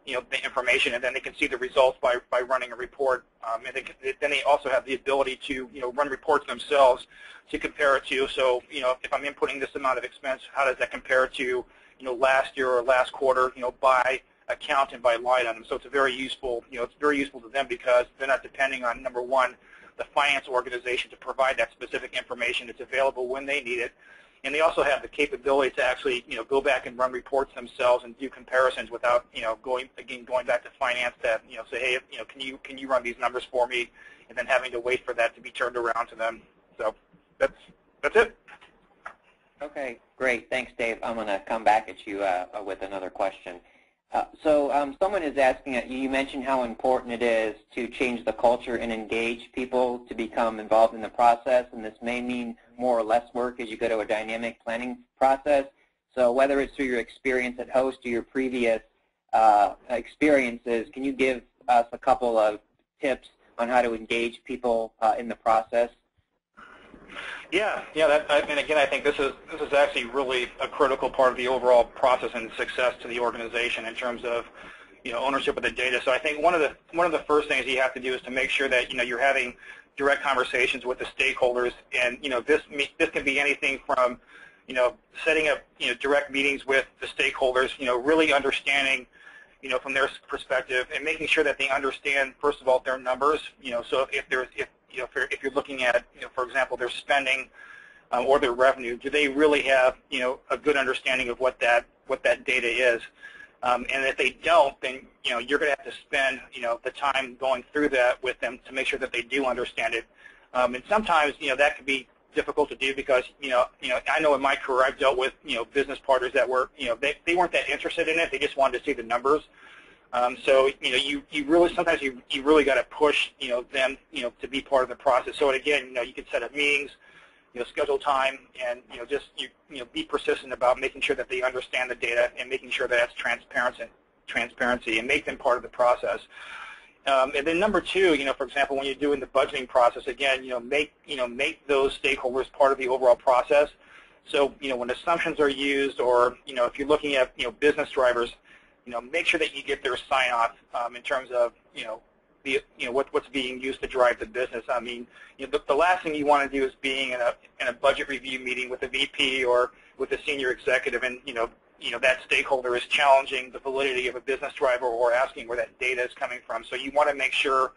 the information, and then they can see the results by running a report. And then they also have the ability to run reports themselves to compare it to. So if I'm inputting this amount of expense, how does that compare to last year or last quarter by account and by line item? So it's very useful. It's very useful to them, because they're not depending on, number one, the finance organization to provide that specific information. It's available when they need it. And they also have the capability to actually, go back and run reports themselves and do comparisons without, going back to finance to, say, hey, can you run these numbers for me, and then having to wait for that to be turned around to them. So that's it. Okay, great. Thanks, Dave. I'm going to come back at you with another question. So someone is asking, you mentioned how important it is to change the culture and engage people to become involved in the process, and this may mean more or less work as you go to a dynamic planning process. So whether it's through your experience at Host or your previous experiences, can you give us a couple of tips on how to engage people in the process? Yeah. And again, I think this is actually really a critical part of the overall process and success to the organization in terms of ownership of the data. So I think one of the first things you have to do is to make sure that you're having direct conversations with the stakeholders, and this can be anything from setting up direct meetings with the stakeholders, really understanding from their perspective, and making sure that they understand, first of all, their numbers. So if you're looking at, for example, their spending or their revenue, do they really have, a good understanding of what that data is? And if they don't, then, you're going to have to spend, the time going through that with them to make sure that they do understand it. And sometimes, that can be difficult to do because, I know in my career I've dealt with, business partners that were, they weren't that interested in it. They just wanted to see the numbers. So you really sometimes you really got to push them to be part of the process. So again, you can set up meetings, schedule time, and just be persistent about making sure that they understand the data and making sure that it's transparency, and make them part of the process. And then number two, for example, when you're doing the budgeting process, again, make those stakeholders part of the overall process. So when assumptions are used, or if you're looking at business drivers, make sure that you get their sign-off in terms of, what's being used to drive the business. I mean, the last thing you want to do is being in a budget review meeting with a VP or with a senior executive, and that stakeholder is challenging the validity of a business driver or asking where that data is coming from. So you want to make sure,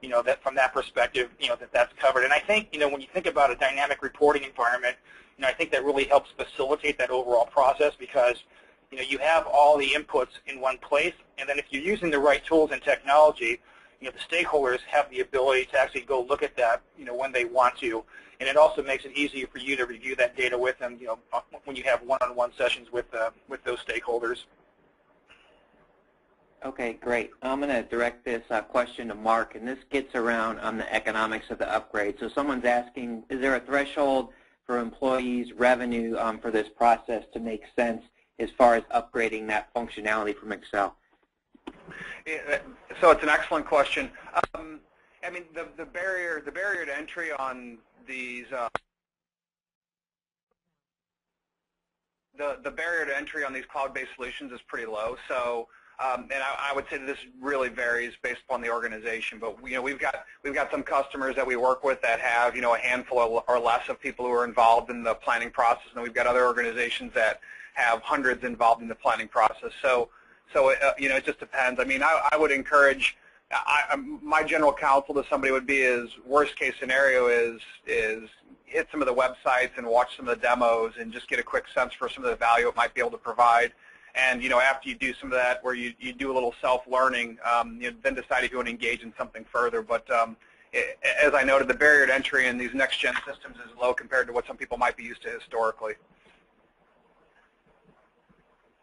that from that perspective, that's covered. And I think, when you think about a dynamic reporting environment, I think that really helps facilitate that overall process, because you have all the inputs in one place, and then if you're using the right tools and technology, the stakeholders have the ability to actually go look at that, when they want to, and it also makes it easier for you to review that data with them, when you have one-on-one sessions with those stakeholders. Okay, great. I'm going to direct this question to Mark, and this gets around on the economics of the upgrade. So someone's asking, is there a threshold for employees' revenue for this process to make sense as far as upgrading that functionality from Excel? So it's an excellent question. I mean, the barrier to entry on these the barrier to entry on these cloud-based solutions is pretty low. So, and I would say that this really varies based upon the organization. But we've got some customers that we work with that have a handful or less of people who are involved in the planning process, and we've got other organizations that have hundreds involved in the planning process. So it just depends. I mean, I would encourage. My general counsel to somebody would be is worst case scenario is hit some of the websites and watch some of the demos and just get a quick sense for some of the value it might be able to provide. And after you do some of that, where you do a little self-learning, then decide if you want to engage in something further. But as I noted, the barrier to entry in these next-gen systems is low compared to what some people might be used to historically.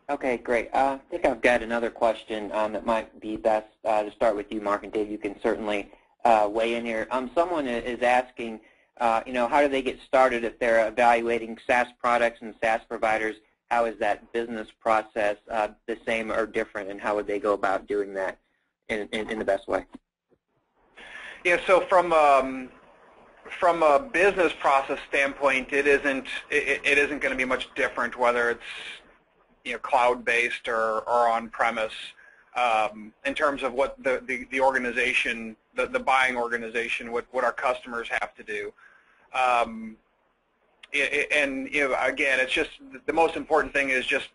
Okay, great. I think I've got another question that might be best to start with you, Mark, and Dave, you can certainly weigh in here. Someone is asking, how do they get started if they're evaluating SaaS products and SaaS providers? How is that business process the same or different, and how would they go about doing that in the best way? Yeah, so from a business process standpoint, it isn't going to be much different whether it's cloud-based or on-premise in terms of what the organization, the buying organization, what our customers have to do. And again, it's just the most important thing is just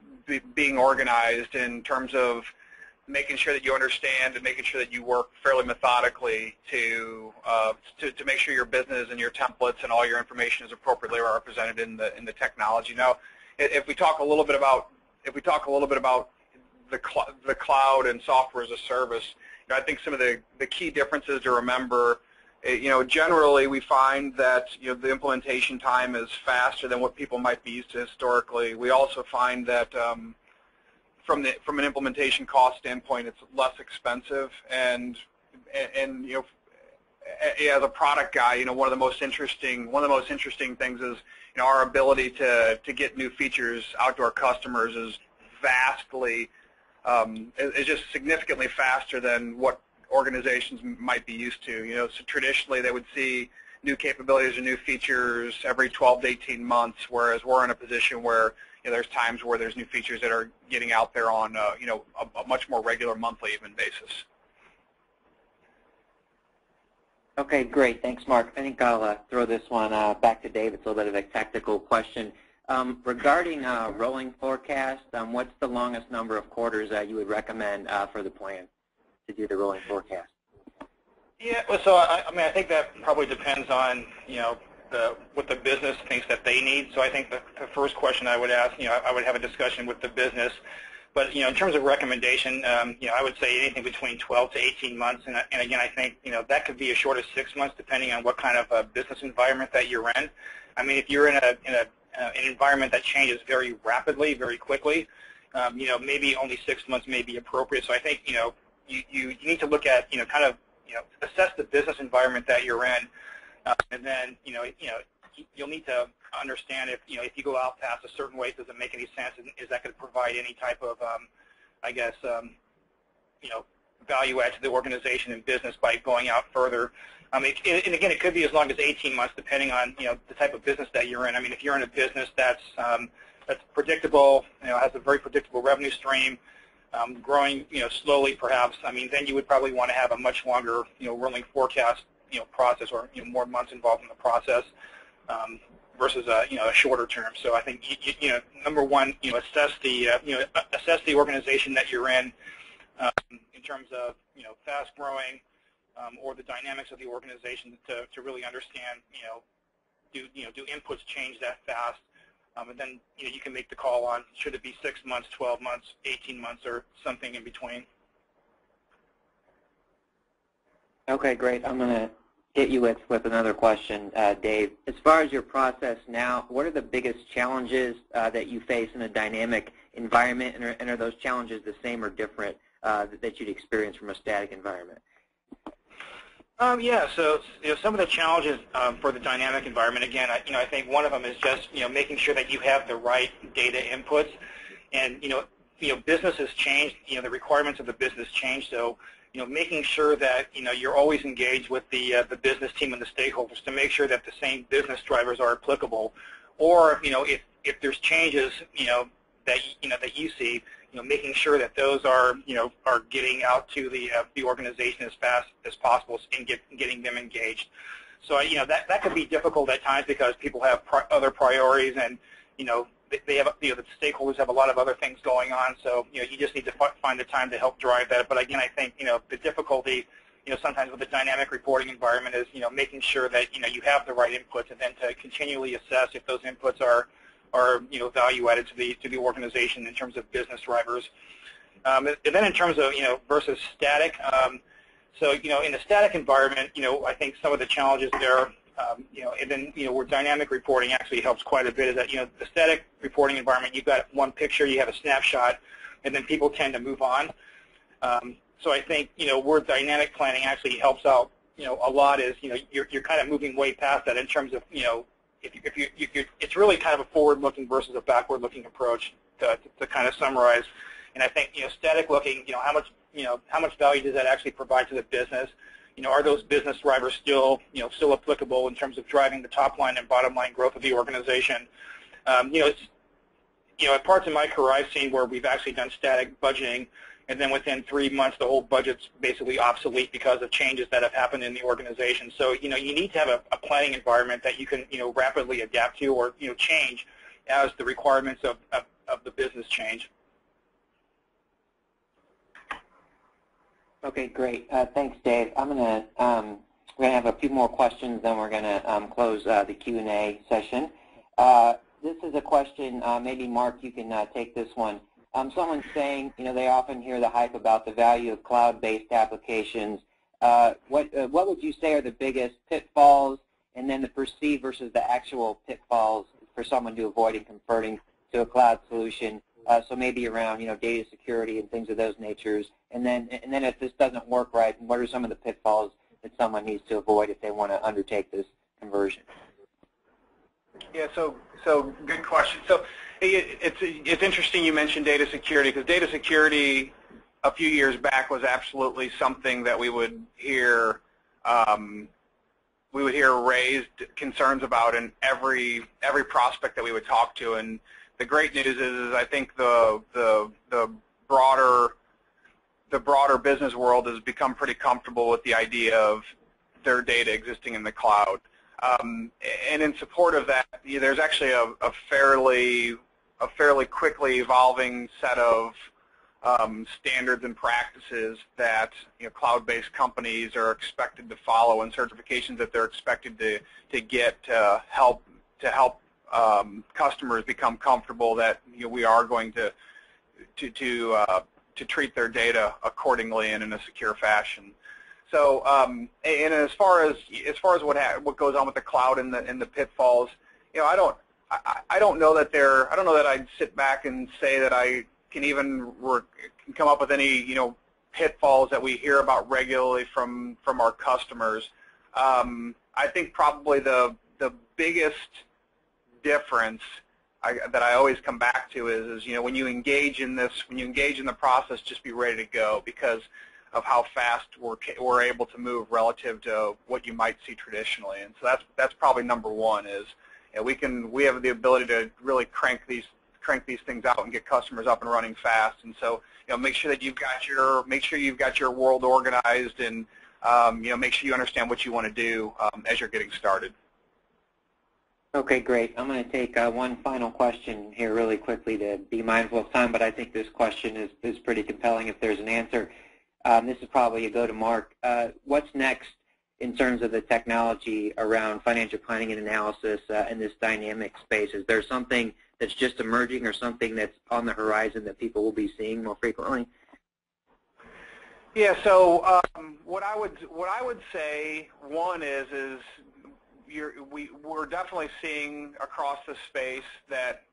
being organized in terms of making sure that you understand and making sure that you work fairly methodically to make sure your business and your templates and all your information is appropriately represented in the technology. Now, if we talk a little bit about the cloud and software as a service, I think some of the key differences to remember, generally we find that the implementation time is faster than what people might be used to historically. We also find that from an implementation cost standpoint, it's less expensive, and as a product guy, one of the most interesting things is our ability to get new features out to our customers is vastly is just significantly faster than what organizations might be used to. So traditionally they would see new capabilities and new features every 12 to 18 months, whereas we're in a position where there's times where there's new features that are getting out there on a much more regular monthly even basis. Okay, great. Thanks, Mark. I think I'll throw this one back to Dave. It's a little bit of a technical question. Regarding rolling forecast, what's the longest number of quarters you would recommend for the plan to do the rolling forecast? Yeah, well, so I think that probably depends on what the business thinks that they need. So I think the first question I would ask, I would have a discussion with the business. But in terms of recommendation, I would say anything between 12 to 18 months. And again, I think that could be as short as 6 months, depending on what kind of a business environment that you're in. I mean, if you're in an environment that changes very rapidly, very quickly, maybe only 6 months may be appropriate. So I think you need to look at kind of assess the business environment that you're in, and then you'll need to understand if you go out past a certain way, does it make any sense? And is that going to provide any type of value add to the organization and business by going out further? And again, it could be as long as 18 months, depending on the type of business that you're in. I mean, if you're in a business that's predictable, has a very predictable revenue stream, growing slowly perhaps, I mean, then you would probably want to have a much longer rolling forecast process, or more months involved in the process, versus a shorter term. So I think number one, assess the organization that you're in terms of fast growing, or the dynamics of the organization to really understand do inputs change that fast, and then you can make the call on should it be 6 months, 12 months, 18 months, or something in between. Okay, great. I'm going to hit you with another question, Dave. As far as your process now, what are the biggest challenges that you face in a dynamic environment, and are those challenges the same or different that you'd experience from a static environment? Yeah, so some of the challenges for the dynamic environment, again, I think one of them is just making sure that you have the right data inputs. And business has changed. The requirements of the business change. So making sure that you're always engaged with the business team and the stakeholders to make sure that the same business drivers are applicable, or if there's changes that you see, making sure that those are getting out to the organization as fast as possible and getting them engaged. So that could be difficult at times because people have other priorities, and they have the stakeholders have a lot of other things going on. So you just need to find the time to help drive that. But again, I think the difficulty sometimes with the dynamic reporting environment is making sure that you have the right inputs, and then to continually assess if those inputs are value added to the organization in terms of business drivers. And then in terms of versus static. So in a static environment, I think some of the challenges there, and then where dynamic reporting actually helps quite a bit is that the static reporting environment, you've got one picture, you have a snapshot, and then people tend to move on. So I think where dynamic planning actually helps out a lot is you're kind of moving way past that in terms of it's really kind of a forward-looking versus a backward-looking approach to kind of summarize. And I think static looking, how much value does that actually provide to the business? Are those business drivers still applicable in terms of driving the top line and bottom line growth of the organization? At parts of my career I've seen where we've actually done static budgeting, and then within 3 months the whole budget's basically obsolete because of changes that have happened in the organization. So you need to have a planning environment that you can rapidly adapt to or change as the requirements of the business change. Okay, great. Thanks, Dave. We're gonna have a few more questions, then we're gonna close the Q&A session. This is a question. Maybe Mark, you can take this one. Someone's saying, they often hear the hype about the value of cloud-based applications. What would you say are the biggest pitfalls, and then the perceived versus the actual pitfalls for someone to avoid in converting to a cloud solution? So maybe around data security and things of those natures. And then if this doesn't work right, what are some of the pitfalls that someone needs to avoid if they want to undertake this conversion? Yeah, so good question. So it's interesting you mentioned data security, because data security a few years back was absolutely something that we would hear raised concerns about in every prospect that we would talk to. And the great news is I think the broader business world has become pretty comfortable with the idea of their data existing in the cloud. And in support of that, there's actually a fairly quickly evolving set of standards and practices that cloud-based companies are expected to follow, and certifications that they're expected to get to help customers become comfortable that we are going to treat their data accordingly and in a secure fashion. So, and as far as what goes on with the cloud and the pitfalls, I don't know that I'd sit back and say that I can come up with any pitfalls that we hear about regularly from our customers. I think probably the biggest difference that I always come back to is when you engage in the process, just be ready to go, because of how fast we're able to move relative to what you might see traditionally. And so that's probably number one, is we have the ability to really crank these things out and get customers up and running fast. And so make sure that you've got your world organized, and make sure you understand what you want to do as you're getting started. Okay, great. I'm going to take one final question here really quickly to be mindful of time, but I think this question is pretty compelling if there's an answer. This is probably a go to Mark. What's next in terms of the technology around financial planning and analysis in this dynamic space? Is there something that's just emerging or something that's on the horizon that people will be seeing more frequently? Yeah, so what I would say, one is we're definitely seeing across the space that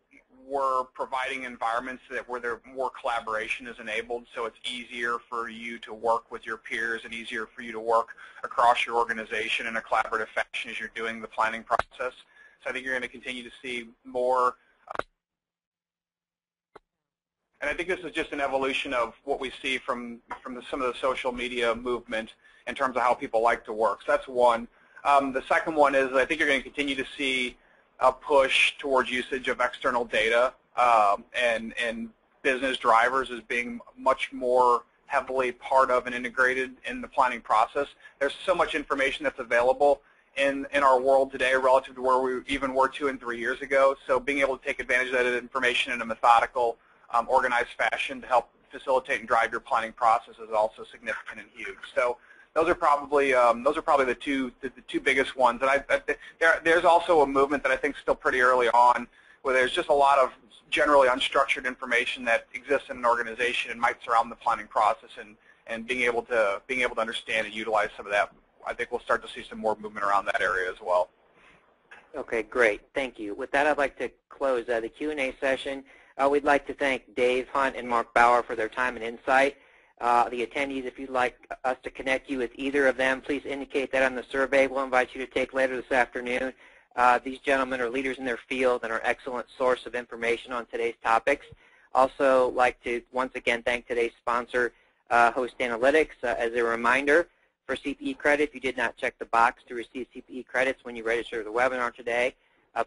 we're providing environments where more collaboration is enabled, so it's easier for you to work with your peers and easier for you to work across your organization in a collaborative fashion as you're doing the planning process. So I think you're going to continue to see more And I think this is just an evolution of what we see from some of the social media movement in terms of how people like to work. So that's one. The second one is I think you're going to continue to see a push towards usage of external data and business drivers as being much more heavily part of and integrated in the planning process. There's so much information that's available in our world today relative to where we even were 2 and 3 years ago. So being able to take advantage of that information in a methodical, organized fashion to help facilitate and drive your planning process is also significant and huge. So those are probably the two biggest ones. And there's also a movement that I think is still pretty early on, where there's just a lot of generally unstructured information that exists in an organization and might surround the planning process, and being able to understand and utilize some of that. I think we'll start to see some more movement around that area as well. Okay, great. Thank you. With that, I'd like to close the Q&A session. We'd like to thank Dave Hunt and Mark Bauer for their time and insight. The attendees, if you'd like us to connect you with either of them, please indicate that on the survey we'll invite you to take later this afternoon. These gentlemen are leaders in their field and are an excellent source of information on today's topics. Also like to once again thank today's sponsor, Host Analytics. As a reminder, for CPE credit, if you did not check the box to receive CPE credits when you register the webinar today,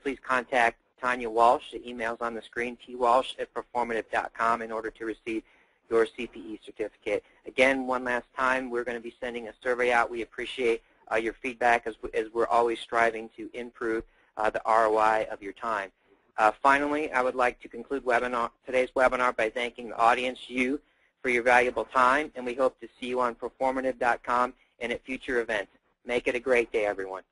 please contact Tanya Walsh. The email's on the screen, twalsh@proformative.com, in order to receive your CPE certificate. Again, one last time, we're going to be sending a survey out. We appreciate your feedback as we're always striving to improve the ROI of your time. Finally, I would like to conclude today's webinar by thanking the audience, you, for your valuable time, and we hope to see you on Proformative.com and at future events. Make it a great day, everyone.